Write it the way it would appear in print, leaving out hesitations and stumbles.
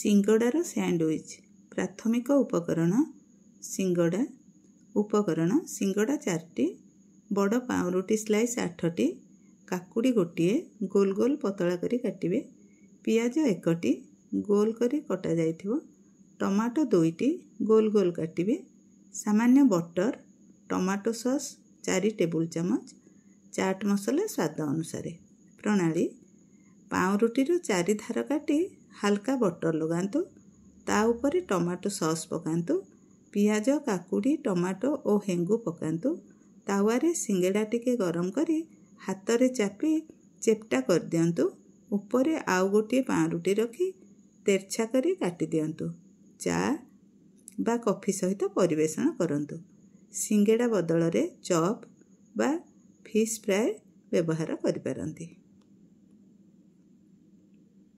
सिंगड़ार sandwich प्राथमिक उपकरण सिंगड़ा उपकरण सिंगड़ा 4टी बड़ पाउरुटी स्लाइस 8टी काकुड़ी गोटे गोल गोल पतला करी काटिबे पियाज 1टी गोल करी कटा जाइथिबो टमाटो 2टी गोल गोल काटिबे सामान्य बटर टमाटो सॉस 4 टेबुल चामच चाट मसला स्वाद अनुसार प्रणाली पाउरुटी 4 धार काटी हल्का बटर लगातु ता ऊपर टमाटो सॉस पकातु पियाज काकुड़ी टमाटो और हेंगु पकातु तावारे सिंगड़ा टिके गरम करी हाथ रे चापी चेप्टा कर दियंतु ऊपर आउ गोटे पाउरुटी रखी तेरछा करी काटी दियंतु चा बा कॉफी सहित परिवेषण करंतु सिंगड़ा बदल रे चॉप बा फिश फ्राई व्यवहार करि पारंती।